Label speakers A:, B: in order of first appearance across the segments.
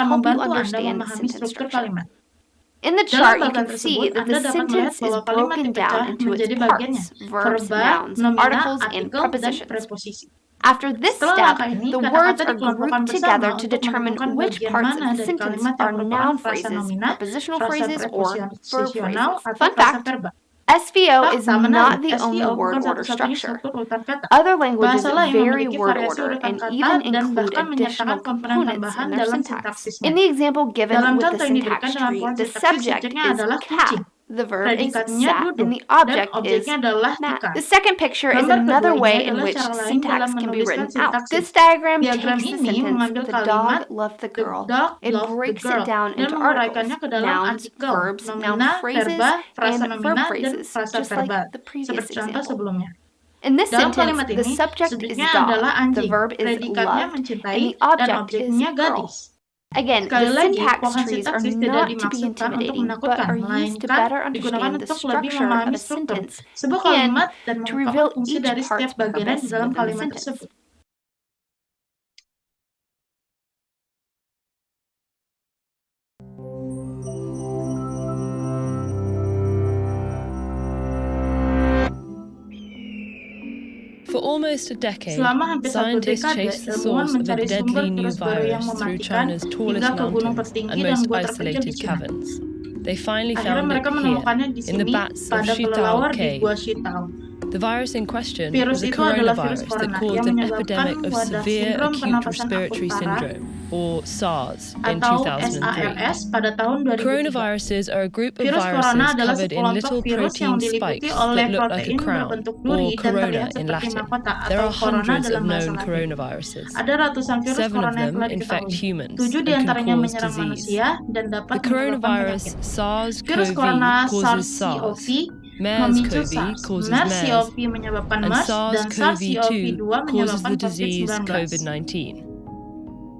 A: akan
B: help you
A: membantu Anda
B: understand
A: memahami
B: sentence
A: struktur
B: structure.
A: kalimat.
B: In the
A: Dalam
B: chart, you
A: bagan
B: can see
A: tersebut,
B: that the
A: Anda dapat melihat
B: sentence is
A: bahwa kalimat
B: broken
A: dipecah
B: down into its
A: menjadi bagiannya,
B: parts, verbs,
A: verba,
B: nouns,
A: nomina,
B: articles, and
A: artikel, dan
B: prepositions.
A: preposisi.
B: After this
A: Setelah
B: step,
A: langkah ini,
B: the
A: kata-kata
B: words are
A: dikelompokkan
B: grouped
A: bersama
B: together to
A: untuk
B: determine
A: menemukan
B: which
A: bagian
B: parts
A: mana
B: of the
A: dari
B: sentence
A: kalimat
B: are
A: yang merupakan
B: noun
A: frasa
B: phrases,
A: nomina,
B: prepositional
A: frasa
B: phrases, or verb
A: preposisional,
B: phrases.
A: atau
B: Fun
A: frasa
B: fact,
A: verba.
B: SVO is
A: Fakta
B: not
A: menarik,
B: the only
A: SVO
B: word
A: bukan
B: order
A: satu-satunya
B: structure.
A: struktur urutan kata.
B: Other languages
A: Bahasa lain
B: vary
A: memiliki
B: word
A: variasi
B: order
A: urutan
B: and
A: kata
B: even
A: dan
B: include
A: bahkan
B: additional
A: menyertakan komponen
B: components
A: tambahan
B: in their
A: dalam
B: syntax.
A: sintaksisnya.
B: In the example given
A: Dalam
B: with the
A: contoh yang diberikan
B: syntax
A: dalam
B: tree,
A: pohon
B: the
A: sintaksis,
B: subject
A: subjeknya
B: is
A: adalah
B: cat,
A: kucing,
B: the verb is
A: predikatnya
B: sat,
A: duduk,
B: and the
A: dan
B: object is
A: objeknya adalah
B: Matt.
A: tikar.
B: The second picture is
A: Gambar
B: another
A: keduanya
B: way in
A: adalah
B: which
A: cara lain
B: syntax
A: dalam
B: can be
A: menuliskan
B: written out.
A: sintaksis.
B: This diagram
A: Diagram
B: takes the
A: ini
B: sentence,
A: mengambil
B: the
A: kalimat
B: dog loved the
A: the
B: girl.
A: dog
B: It
A: loved the
B: breaks
A: girl
B: it down
A: dan
B: into
A: menguraikannya
B: articles,
A: ke dalam
B: nouns,
A: artikel,
B: verbs, noun
A: nomina,
B: phrases,
A: verba, frasa
B: and
A: nomina,
B: verb
A: dan
B: phrases,
A: frasa
B: just like
A: verba,
B: the previous
A: seperti contoh
B: example.
A: sebelumnya.
B: In this
A: Dalam
B: sentence,
A: kalimat
B: the
A: ini,
B: subject is
A: subjeknya
B: dog,
A: adalah
B: the
A: anjing,
B: verb is
A: predikatnya
B: loved,
A: mencintai,
B: and the
A: dan
B: object is
A: objeknya
B: girl.
A: gadis.
B: Again,
A: Sekali
B: the
A: lagi,
B: syntax
A: pohon
B: trees are
A: sintaksis tidak
B: not to be
A: dimaksudkan untuk
B: intimidating, but
A: menakutkan,
B: are used to
A: melainkan
B: better
A: digunakan
B: understand the
A: untuk lebih
B: structure of
A: memahami
B: a
A: struktur,
B: sentence
A: sebuah
B: and
A: kalimat, dan
B: to
A: mengungkapkan
B: reveal
A: fungsi
B: each
A: dari
B: part's
A: setiap bagian
B: purpose
A: di dalam
B: within the
A: kalimat
B: sentence.
A: tersebut.
C: For almost a decade,
A: Selama hampir satu
C: scientists
A: dekade,
C: chased the
A: ilmuwan
C: source of a
A: mencari sumber
C: deadly new
A: virus baru yang
C: virus through
A: mematikan
C: China's tallest
A: hingga ke gunung
C: mountains
A: tertinggi
C: and
A: dan
C: most
A: gua terpencil di
C: isolated
A: Cina.
C: caverns. They finally
A: Akhirnya
C: found it
A: mereka
C: here,
A: menemukannya di
C: in the
A: sini
C: bats of
A: pada
C: Shitao
A: kelelawar di
C: Cave.
A: Gua Shitao.
C: The virus in question
A: Virus
C: was a
A: itu adalah virus
C: coronavirus that
A: corona
C: caused
A: yang
C: an
A: menyebabkan
C: epidemic of
A: wadah
C: severe
A: sindrom
C: acute
A: pernapasan akut
C: respiratory
A: parah
C: syndrome, or SARS, in
A: atau
C: 2003.
A: SARS pada tahun 2003.
C: Coronaviruses are a group of
A: Virus corona
C: viruses
A: adalah
C: covered in
A: sekelompok
C: little
A: virus yang
C: protein
A: diliputi
C: spikes
A: oleh
C: that look like a
A: protein
C: crown,
A: berbentuk
C: or
A: duri dan
C: corona
A: terlihat
C: in
A: seperti
C: Latin.
A: mahkota
C: There
A: atau
C: are
A: corona
C: hundreds of
A: dalam bahasa
C: known
A: Latin.
C: coronaviruses.
A: Ada ratusan virus
C: 7 of
A: corona yang
C: them
A: telah
C: infect
A: diketahui.
C: humans
A: 7
C: and can
A: diantaranya
C: cause
A: menyerang
C: disease.
A: manusia dan dapat
C: The
A: menyebabkan
C: coronavirus
A: penyakit. Virus
C: SARS-CoV
A: corona
C: causes
A: SARS-CoV
C: SARS,
A: memicu
C: MERS-CoV
A: SARS,
C: causes MERS,
A: MERS-CoV menyebabkan
C: and
A: MERS, dan SARS-CoV-2
C: SARS-CoV-2 causes
A: menyebabkan
C: the disease
A: COVID-19.
C: COVID-19.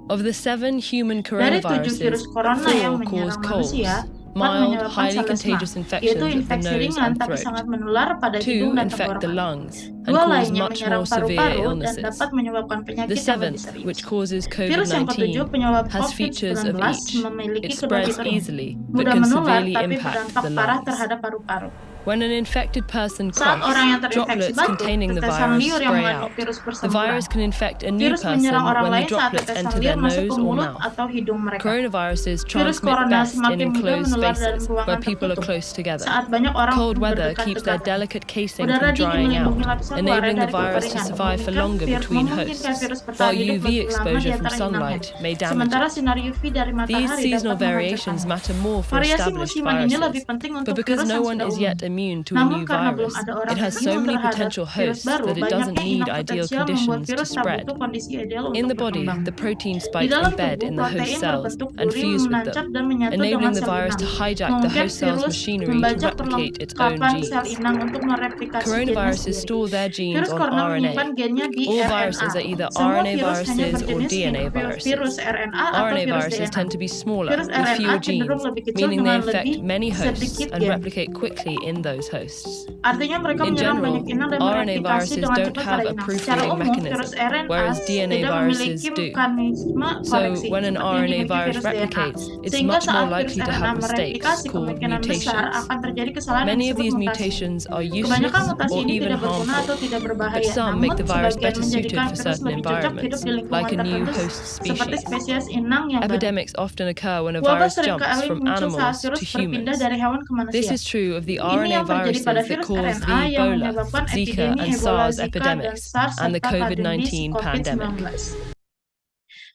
C: Of the 7 human
A: Dari 7
C: coronaviruses,
A: virus corona yang
C: 4 cause
A: menyerang
C: colds,
A: manusia, 4
C: mild,
A: menyebabkan
C: highly
A: selesma,
C: contagious
A: yaitu
C: infections of the
A: infeksi
C: nose
A: ringan
C: and
A: tapi
C: throat.
A: sangat menular pada
C: 2
A: hidung dan
C: infect the
A: tenggorokan.
C: lungs and
A: 2
C: cause
A: lainnya
C: much
A: menyerang
C: more severe
A: paru-paru dan
C: illnesses.
A: dapat menyebabkan
C: The
A: penyakit yang lebih
C: 7th,
A: serius.
C: which causes
A: Virus yang
C: COVID-19,
A: ketujuh penyebab
C: has features of
A: COVID-19
C: each.
A: memiliki
C: It
A: kedua
C: spreads
A: fiturnya.
C: easily, but
A: Mudah
C: can
A: menular
C: severely
A: tapi
C: impact
A: berdampak
C: the
A: parah
C: lungs.
A: terhadap paru-paru.
C: When an infected person
A: Saat
C: coughs,
A: orang yang terinfeksi
C: droplets
A: batuk,
C: containing the
A: tetesan
C: virus
A: liur yang
C: spray
A: mengandung
C: out.
A: virus
C: The
A: bersemburan.
C: virus can infect a new
A: Virus
C: person
A: menyerang orang
C: when the
A: lain saat
C: droplets
A: tetesan
C: enter
A: liur
C: their
A: masuk
C: nose
A: ke
C: or
A: mulut
C: mouth.
A: atau hidung mereka.
C: Coronaviruses
A: Virus
C: transmit
A: corona
C: best in
A: semakin mudah
C: enclosed
A: menular dalam
C: spaces
A: ruangan
C: where people are
A: tertutup
C: close together.
A: saat banyak orang
C: Cold weather keeps their
A: berdekatan.
C: delicate casing
A: Udara
C: from
A: dingin
C: drying out,
A: melindungi lapisan luarnya
C: enabling the
A: dari
C: virus to
A: kekeringan,
C: survive for longer between hosts,
A: memungkinkan virus
C: while
A: bertahan hidup
C: UV
A: lebih lama di
C: exposure from
A: antara inangnya.
C: sunlight may damage
A: Sementara
C: it.
A: sinar UV dari
C: These
A: matahari
C: seasonal
A: dapat
C: variations
A: menghancurkannya.
C: matter more for
A: Variasi
C: established
A: musiman ini lebih
C: viruses,
A: penting
C: but
A: untuk
C: because
A: virus
C: no
A: yang
C: one
A: sudah
C: is
A: umum.
C: yet immune to a
A: Namun
C: new
A: karena belum
C: virus,
A: ada orang
C: it has
A: yang
C: so
A: imun
C: many
A: terhadap
C: potential
A: virus
C: hosts
A: baru,
C: that it doesn't
A: banyaknya
C: need
A: inang
C: ideal
A: potensial membuat
C: conditions to
A: virus tak
C: spread.
A: butuh kondisi ideal
C: In
A: untuk
C: the body,
A: berkembang.
C: the protein
A: Di
C: spikes
A: dalam
C: embed
A: tubuh,
C: in the host
A: protein
C: cells
A: berbentuk
C: and
A: duri
C: fuse with
A: menancap
C: them,
A: dan menyatu dengan
C: enabling the
A: sel
C: virus to
A: inang.
C: hijack the
A: Mengungkap
C: host cell's
A: virus
C: machinery to
A: membajak
C: replicate its own
A: perlengkapan sel
C: genes.
A: inang untuk mereplikasi gennya
C: Coronaviruses
A: sendiri.
C: store their genes
A: Virus
C: on
A: corona menyimpan
C: RNA.
A: gennya di
C: All
A: RNA.
C: viruses are either
A: Semua
C: RNA
A: virus hanya
C: viruses or
A: berjenis
C: DNA
A: virus
C: viruses.
A: RNA atau
C: RNA
A: virus
C: viruses
A: DNA.
C: tend to be smaller,
A: Virus
C: with
A: RNA
C: fewer
A: cenderung
C: genes,
A: lebih kecil
C: meaning they
A: dengan
C: infect
A: lebih
C: many hosts
A: sedikit
C: and
A: gen.
C: replicate quickly in those hosts.
A: Artinya mereka
C: In
A: menyerang
C: general,
A: banyak inang dan
C: RNA
A: mereplikasi
C: viruses
A: dengan
C: don't
A: cepat
C: have
A: pada
C: a
A: inang. Secara
C: proofreading
A: umum, virus
C: mechanism,
A: RNA
C: whereas DNA
A: tidak
C: viruses
A: memiliki
C: do.
A: mekanisme
C: So,
A: koreksi
C: when an
A: seperti yang
C: RNA
A: dimiliki
C: virus
A: virus DNA.
C: replicates, it's
A: Sehingga
C: much
A: saat
C: more
A: virus
C: likely to
A: RNA
C: have mistakes
A: mereplikasi,
C: called
A: kemungkinan besar
C: mutations.
A: akan terjadi kesalahan yang
C: Many of
A: disebut
C: these
A: mutasi.
C: mutations are useless
A: Kebanyakan mutasi
C: or
A: ini
C: even
A: tidak berguna atau
C: harmful,
A: tidak
C: but
A: berbahaya,
C: some
A: namun
C: make the virus
A: sebagian
C: better suited
A: menjadikan
C: for
A: virus
C: certain
A: lebih cocok hidup
C: environments,
A: di lingkungan
C: like a new
A: tertentu
C: host
A: seperti
C: species.
A: spesies inang yang baru.
C: Epidemics often occur when a
A: Wabah
C: virus jumps
A: seringkali
C: from
A: muncul saat
C: animals
A: virus
C: to
A: berpindah
C: humans.
A: dari hewan ke
C: This
A: manusia.
C: is true of the
A: Ini
C: RNA
A: yang terjadi
C: viruses
A: pada
C: that
A: virus
C: caused the
A: RNA yang
C: Ebola,
A: menyebabkan
C: Zika,
A: epidemi
C: and
A: Ebola,
C: SARS
A: Zika, dan
C: epidemics,
A: SARS
C: and the
A: serta pandemi
C: COVID-19 pandemic.
A: COVID-19.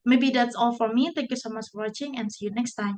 A: Maybe that's all for me. Thank you so much for watching and see you next time.